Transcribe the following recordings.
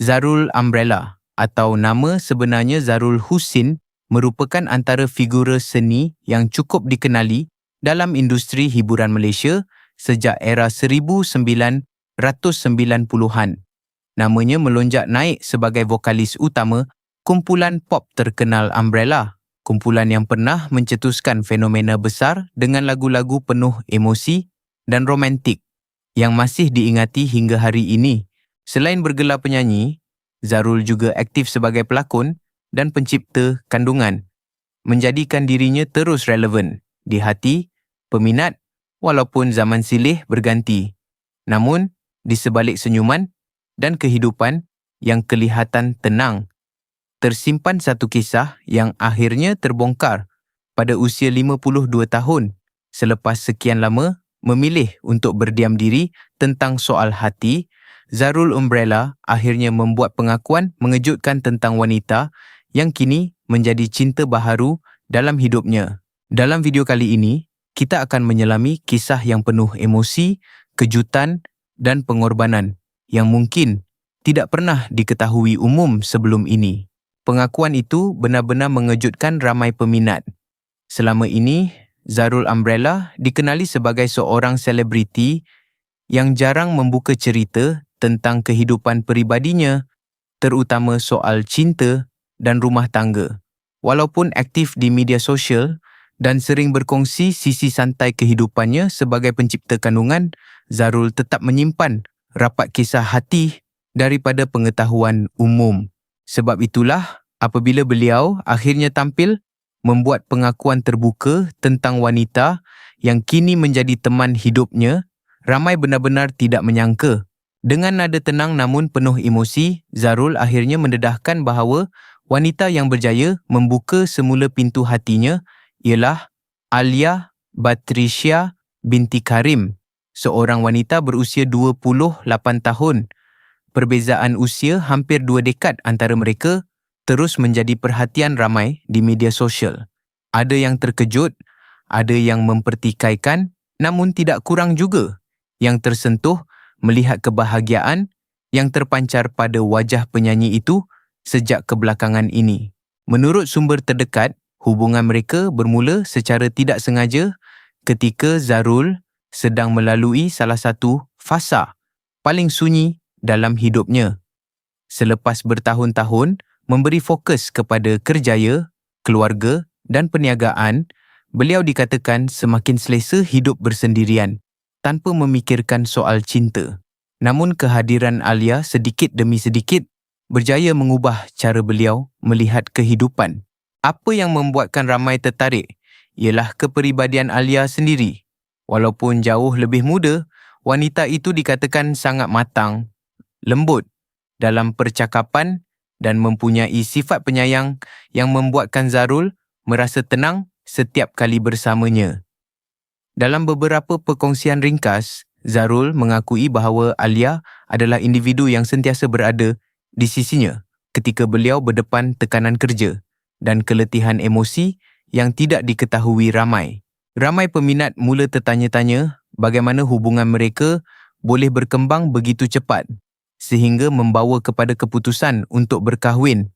Zarul Umbrella atau nama sebenarnya Zarul Husin merupakan antara figura seni yang cukup dikenali dalam industri hiburan Malaysia sejak era 1990-an. Namanya melonjak naik sebagai vokalis utama kumpulan pop terkenal Umbrella, kumpulan yang pernah mencetuskan fenomena besar dengan lagu-lagu penuh emosi dan romantik yang masih diingati hingga hari ini. Selain bergelar penyanyi, Zarul juga aktif sebagai pelakon dan pencipta kandungan, menjadikan dirinya terus relevan di hati peminat walaupun zaman silih berganti. Namun, di sebalik senyuman dan kehidupan yang kelihatan tenang, tersimpan satu kisah yang akhirnya terbongkar pada usia 52 tahun selepas sekian lama memilih untuk berdiam diri tentang soal hati. Zarul Umbrella akhirnya membuat pengakuan mengejutkan tentang wanita yang kini menjadi cinta baharu dalam hidupnya. Dalam video kali ini, kita akan menyelami kisah yang penuh emosi, kejutan dan pengorbanan yang mungkin tidak pernah diketahui umum sebelum ini. Pengakuan itu benar-benar mengejutkan ramai peminat. Selama ini, Zarul Umbrella dikenali sebagai seorang selebriti yang jarang membuka cerita tentang kehidupan peribadinya, terutama soal cinta dan rumah tangga. Walaupun aktif di media sosial dan sering berkongsi sisi santai kehidupannya sebagai pencipta kandungan, Zarul tetap menyimpan rapat kisah hati daripada pengetahuan umum. Sebab itulah, apabila beliau akhirnya tampil membuat pengakuan terbuka tentang wanita yang kini menjadi teman hidupnya, ramai benar-benar tidak menyangka. Dengan nada tenang namun penuh emosi, Zarul akhirnya mendedahkan bahawa wanita yang berjaya membuka semula pintu hatinya ialah Alia Batrisya binti Karim, seorang wanita berusia 28 tahun. Perbezaan usia hampir 2 dekad antara mereka terus menjadi perhatian ramai di media sosial. Ada yang terkejut, ada yang mempertikaikan, namun tidak kurang juga yang tersentuh melihat kebahagiaan yang terpancar pada wajah penyanyi itu sejak kebelakangan ini. Menurut sumber terdekat, hubungan mereka bermula secara tidak sengaja ketika Zarul sedang melalui salah satu fasa paling sunyi dalam hidupnya. Selepas bertahun-tahun memberi fokus kepada kerjaya, keluarga dan perniagaan, beliau dikatakan semakin selesa hidup bersendirian tanpa memikirkan soal cinta. Namun kehadiran Alia sedikit demi sedikit berjaya mengubah cara beliau melihat kehidupan. Apa yang membuatkan ramai tertarik ialah kepribadian Alia sendiri. Walaupun jauh lebih muda, wanita itu dikatakan sangat matang, lembut dalam percakapan dan mempunyai sifat penyayang yang membuatkan Zarul merasa tenang setiap kali bersamanya. Dalam beberapa perkongsian ringkas, Zarul mengakui bahawa Alia adalah individu yang sentiasa berada di sisinya ketika beliau berdepan tekanan kerja dan keletihan emosi yang tidak diketahui ramai. Ramai peminat mula tertanya-tanya bagaimana hubungan mereka boleh berkembang begitu cepat sehingga membawa kepada keputusan untuk berkahwin.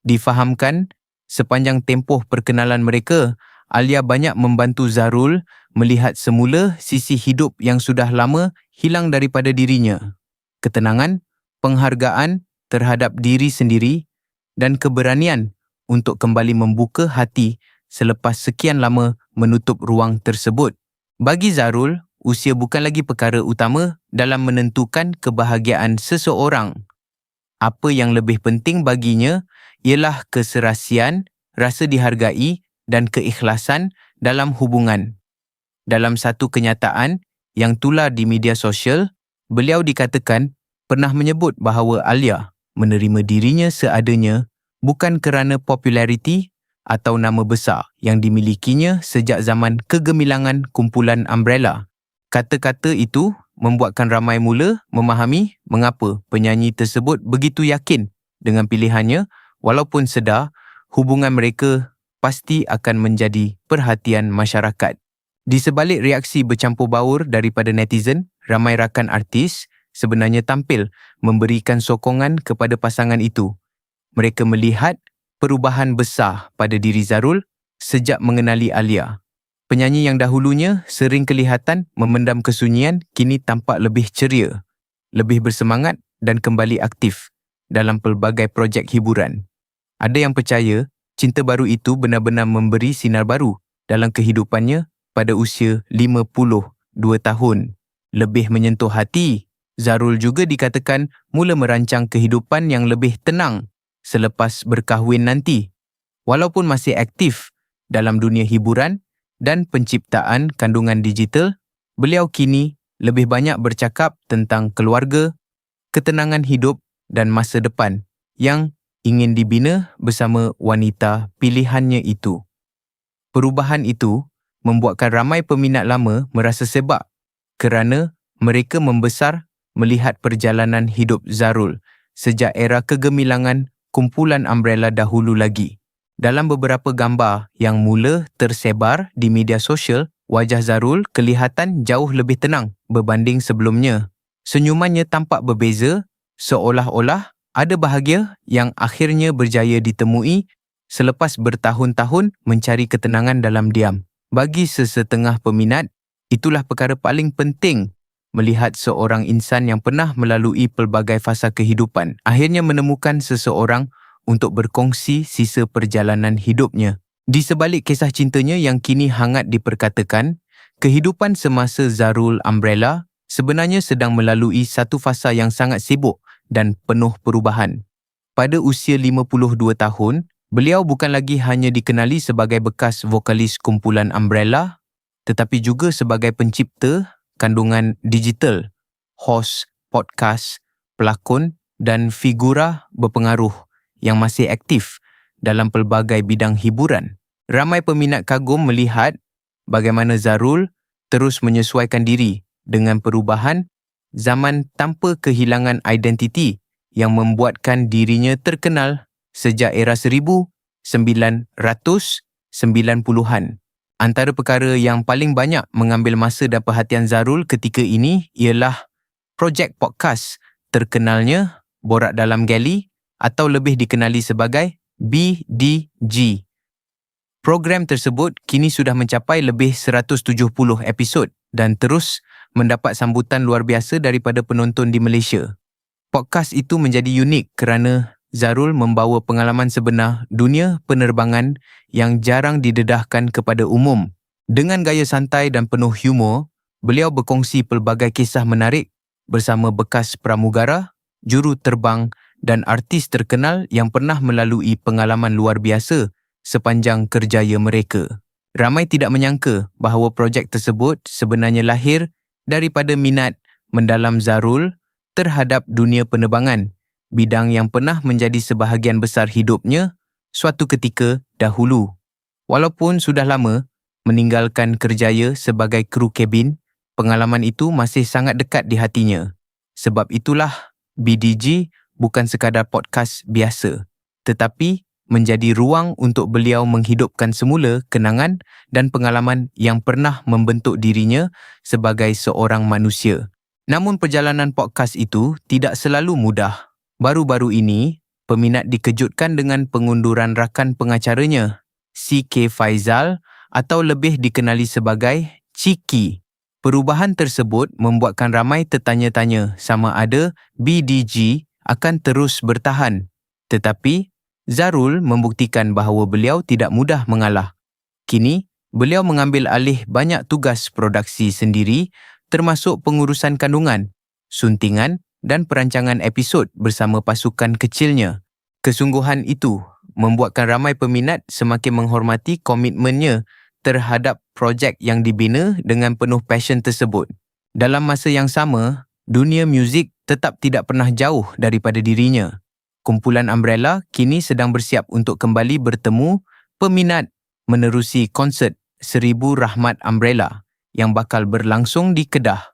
Difahamkan, sepanjang tempoh perkenalan mereka, Alia banyak membantu Zarul melihat semula sisi hidup yang sudah lama hilang daripada dirinya. Ketenangan, penghargaan terhadap diri sendiri dan keberanian untuk kembali membuka hati selepas sekian lama menutup ruang tersebut. Bagi Zarul, usia bukan lagi perkara utama dalam menentukan kebahagiaan seseorang. Apa yang lebih penting baginya ialah keserasian, rasa dihargai dan keikhlasan dalam hubungan. Dalam satu kenyataan yang tular di media sosial, beliau dikatakan pernah menyebut bahawa Alia menerima dirinya seadanya bukan kerana populariti atau nama besar yang dimilikinya sejak zaman kegemilangan kumpulan Umbrella. Kata-kata itu membuatkan ramai mula memahami mengapa penyanyi tersebut begitu yakin dengan pilihannya, walaupun sedar hubungan mereka pasti akan menjadi perhatian masyarakat. Di sebalik reaksi bercampur baur daripada netizen, ramai rakan artis sebenarnya tampil memberikan sokongan kepada pasangan itu. Mereka melihat perubahan besar pada diri Zarul sejak mengenali Alia. Penyanyi yang dahulunya sering kelihatan memendam kesunyian kini tampak lebih ceria, lebih bersemangat dan kembali aktif dalam pelbagai projek hiburan. Ada yang percaya cinta baru itu benar-benar memberi sinar baru dalam kehidupannya pada usia 52 tahun. Lebih menyentuh hati, Zarul juga dikatakan mula merancang kehidupan yang lebih tenang selepas berkahwin nanti. Walaupun masih aktif dalam dunia hiburan dan penciptaan kandungan digital, beliau kini lebih banyak bercakap tentang keluarga, ketenangan hidup dan masa depan yang ingin dibina bersama wanita pilihannya itu. Perubahan itu membuatkan ramai peminat lama merasa sebab kerana mereka membesar melihat perjalanan hidup Zarul sejak era kegemilangan kumpulan Umbrella dahulu lagi. Dalam beberapa gambar yang mula tersebar di media sosial, wajah Zarul kelihatan jauh lebih tenang berbanding sebelumnya. Senyumannya tampak berbeza, seolah-olah ada bahagia yang akhirnya berjaya ditemui selepas bertahun-tahun mencari ketenangan dalam diam. Bagi sesetengah peminat, itulah perkara paling penting melihat seorang insan yang pernah melalui pelbagai fasa kehidupan akhirnya menemukan seseorang untuk berkongsi sisa perjalanan hidupnya. Di sebalik kisah cintanya yang kini hangat diperkatakan, kehidupan semasa Zarul Umbrella sebenarnya sedang melalui satu fasa yang sangat sibuk dan penuh perubahan. Pada usia 52 tahun, beliau bukan lagi hanya dikenali sebagai bekas vokalis kumpulan Umbrella, tetapi juga sebagai pencipta kandungan digital, hos podcast, pelakon dan figura berpengaruh yang masih aktif dalam pelbagai bidang hiburan. Ramai peminat kagum melihat bagaimana Zarul terus menyesuaikan diri dengan perubahan zaman tanpa kehilangan identiti yang membuatkan dirinya terkenal sejak era 1990-an. Antara perkara yang paling banyak mengambil masa dan perhatian Zarul ketika ini ialah projek podcast terkenalnya Borak Dalam Gali atau lebih dikenali sebagai BDG. Program tersebut kini sudah mencapai lebih 170 episod dan terus mendapat sambutan luar biasa daripada penonton di Malaysia. Podcast itu menjadi unik kerana Zarul membawa pengalaman sebenar dunia penerbangan yang jarang didedahkan kepada umum. Dengan gaya santai dan penuh humor, beliau berkongsi pelbagai kisah menarik bersama bekas pramugara, juru terbang dan artis terkenal yang pernah melalui pengalaman luar biasa sepanjang kerjaya mereka. Ramai tidak menyangka bahawa projek tersebut sebenarnya lahir daripada minat mendalam Zarul terhadap dunia penerbangan, bidang yang pernah menjadi sebahagian besar hidupnya suatu ketika dahulu. Walaupun sudah lama meninggalkan kerjaya sebagai kru kabin, pengalaman itu masih sangat dekat di hatinya. Sebab itulah BDG bukan sekadar podcast biasa, tetapi menjadi ruang untuk beliau menghidupkan semula kenangan dan pengalaman yang pernah membentuk dirinya sebagai seorang manusia. Namun perjalanan podcast itu tidak selalu mudah. Baru-baru ini, peminat dikejutkan dengan pengunduran rakan pengacaranya, CK Faizal atau lebih dikenali sebagai Ciki. Perubahan tersebut membuatkan ramai tertanya-tanya sama ada BDG akan terus bertahan. Tetapi, Zarul membuktikan bahawa beliau tidak mudah mengalah. Kini, beliau mengambil alih banyak tugas produksi sendiri termasuk pengurusan kandungan, suntingan dan perancangan episod bersama pasukan kecilnya. Kesungguhan itu membuatkan ramai peminat semakin menghormati komitmennya terhadap projek yang dibina dengan penuh passion tersebut. Dalam masa yang sama, dunia muzik tetap tidak pernah jauh daripada dirinya. Kumpulan Umbrella kini sedang bersiap untuk kembali bertemu peminat menerusi konsert 1000 Rahmat Umbrella yang bakal berlangsung di Kedah.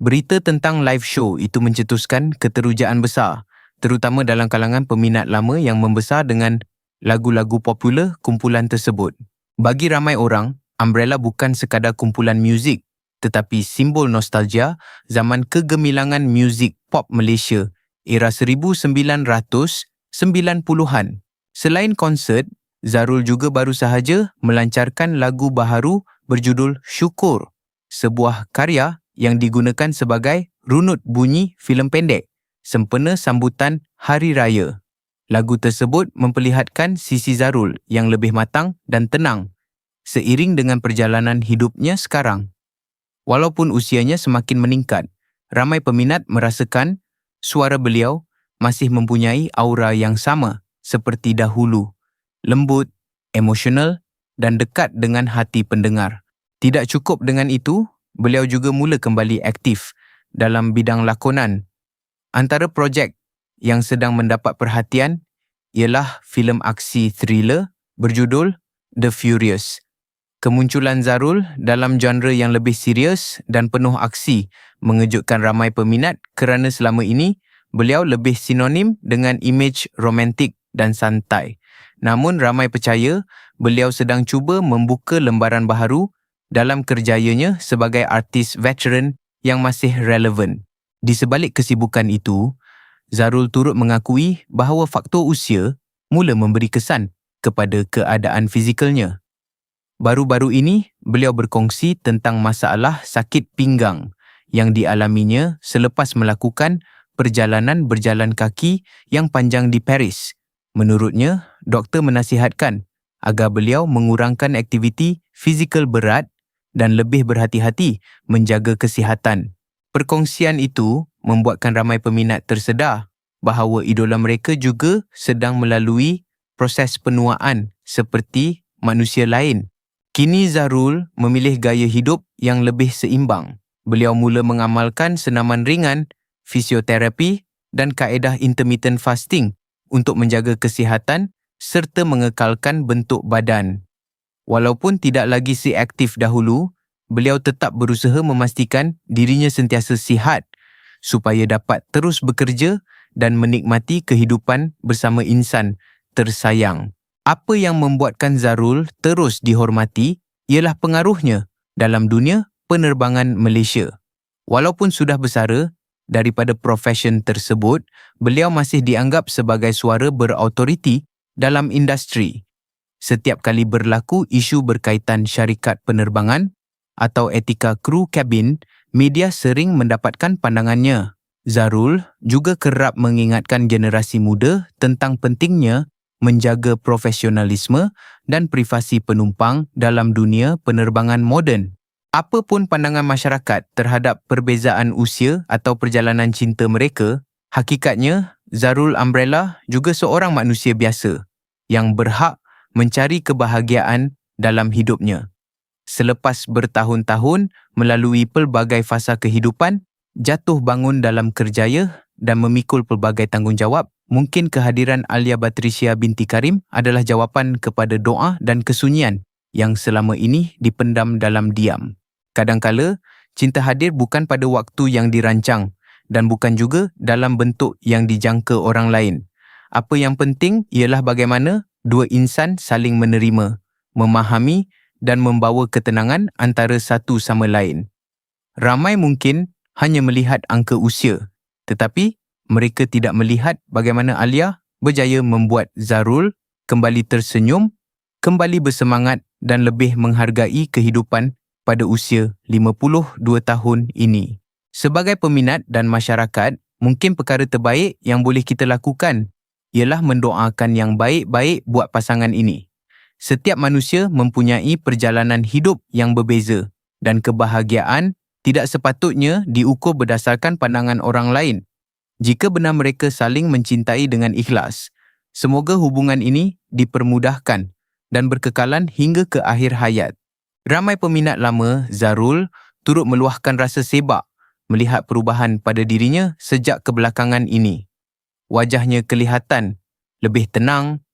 Berita tentang live show itu mencetuskan keterujaan besar, terutama dalam kalangan peminat lama yang membesar dengan lagu-lagu popular kumpulan tersebut. Bagi ramai orang, Umbrella bukan sekadar kumpulan muzik, tetapi simbol nostalgia zaman kegemilangan muzik pop Malaysia era 1990-an. Selain konsert, Zarul juga baru sahaja melancarkan lagu baharu berjudul Syukur, sebuah karya yang digunakan sebagai runut bunyi filem pendek sempena sambutan Hari Raya. Lagu tersebut memperlihatkan sisi Zarul yang lebih matang dan tenang seiring dengan perjalanan hidupnya sekarang. Walaupun usianya semakin meningkat, ramai peminat merasakan suara beliau masih mempunyai aura yang sama seperti dahulu, lembut, emosional dan dekat dengan hati pendengar. Tidak cukup dengan itu, beliau juga mula kembali aktif dalam bidang lakonan. Antara projek yang sedang mendapat perhatian ialah filem aksi thriller berjudul The Furious. Kemunculan Zarul dalam genre yang lebih serius dan penuh aksi mengejutkan ramai peminat kerana selama ini beliau lebih sinonim dengan imej romantik dan santai. Namun ramai percaya beliau sedang cuba membuka lembaran baharu dalam kerjayanya sebagai artis veteran yang masih relevan. Di sebalik kesibukan itu, Zarul turut mengakui bahawa faktor usia mula memberi kesan kepada keadaan fizikalnya. Baru-baru ini, beliau berkongsi tentang masalah sakit pinggang yang dialaminya selepas melakukan perjalanan berjalan kaki yang panjang di Paris. Menurutnya, doktor menasihatkan agar beliau mengurangkan aktiviti fizikal berat dan lebih berhati-hati menjaga kesihatan. Perkongsian itu membuatkan ramai peminat tersedar bahawa idola mereka juga sedang melalui proses penuaan seperti manusia lain. Kini Zarul memilih gaya hidup yang lebih seimbang. Beliau mula mengamalkan senaman ringan, fisioterapi dan kaedah intermittent fasting untuk menjaga kesihatan serta mengekalkan bentuk badan. Walaupun tidak lagi seaktif dahulu, beliau tetap berusaha memastikan dirinya sentiasa sihat supaya dapat terus bekerja dan menikmati kehidupan bersama insan tersayang. Apa yang membuatkan Zarul terus dihormati ialah pengaruhnya dalam dunia penerbangan Malaysia. Walaupun sudah bersara daripada profesion tersebut, beliau masih dianggap sebagai suara berautoriti dalam industri. Setiap kali berlaku isu berkaitan syarikat penerbangan atau etika kru kabin, media sering mendapatkan pandangannya. Zarul juga kerap mengingatkan generasi muda tentang pentingnya menjaga profesionalisme dan privasi penumpang dalam dunia penerbangan moden. Apapun pandangan masyarakat terhadap perbezaan usia atau perjalanan cinta mereka, hakikatnya Zarul Umbrella juga seorang manusia biasa yang berhak mencari kebahagiaan dalam hidupnya. Selepas bertahun-tahun melalui pelbagai fasa kehidupan, jatuh bangun dalam kerjaya dan memikul pelbagai tanggungjawab, mungkin kehadiran Alia Batrisya binti Karim adalah jawapan kepada doa dan kesunyian yang selama ini dipendam dalam diam. Kadangkala, cinta hadir bukan pada waktu yang dirancang dan bukan juga dalam bentuk yang dijangka orang lain. Apa yang penting ialah bagaimana dua insan saling menerima, memahami dan membawa ketenangan antara satu sama lain. Ramai mungkin hanya melihat angka usia, tetapi mereka tidak melihat bagaimana Alia berjaya membuat Zarul kembali tersenyum, kembali bersemangat dan lebih menghargai kehidupan pada usia 52 tahun ini. Sebagai peminat dan masyarakat, mungkin perkara terbaik yang boleh kita lakukan ialah mendoakan yang baik-baik buat pasangan ini. Setiap manusia mempunyai perjalanan hidup yang berbeza dan kebahagiaan tidak sepatutnya diukur berdasarkan pandangan orang lain. Jika benar mereka saling mencintai dengan ikhlas, semoga hubungan ini dipermudahkan dan berkekalan hingga ke akhir hayat. Ramai peminat lama Zarul turut meluahkan rasa sebab melihat perubahan pada dirinya sejak kebelakangan ini. Wajahnya kelihatan lebih tenang,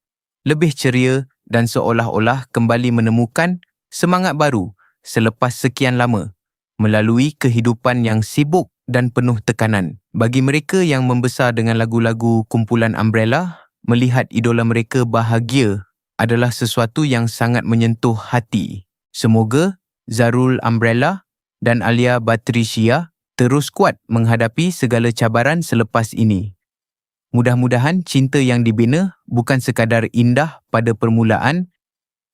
lebih ceria dan seolah-olah kembali menemukan semangat baru selepas sekian lama melalui kehidupan yang sibuk dan penuh tekanan. Bagi mereka yang membesar dengan lagu-lagu kumpulan Umbrella, melihat idola mereka bahagia adalah sesuatu yang sangat menyentuh hati. Semoga Zarul Umbrella dan Alia Batrisya terus kuat menghadapi segala cabaran selepas ini. Mudah-mudahan cinta yang dibina bukan sekadar indah pada permulaan,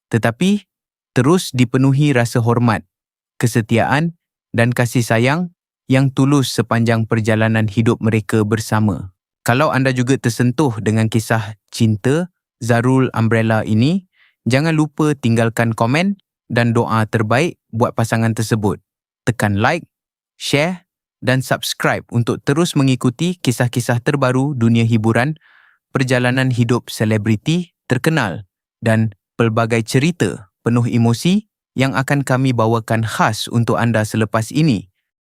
tetapi terus dipenuhi rasa hormat, kesetiaan dan kasih sayang yang tulus sepanjang perjalanan hidup mereka bersama. Kalau anda juga tersentuh dengan kisah cinta Zarul Umbrella ini, jangan lupa tinggalkan komen dan doa terbaik buat pasangan tersebut. Tekan like, share dan subscribe untuk terus mengikuti kisah-kisah terbaru dunia hiburan, perjalanan hidup selebriti terkenal dan pelbagai cerita penuh emosi yang akan kami bawakan khas untuk anda selepas ini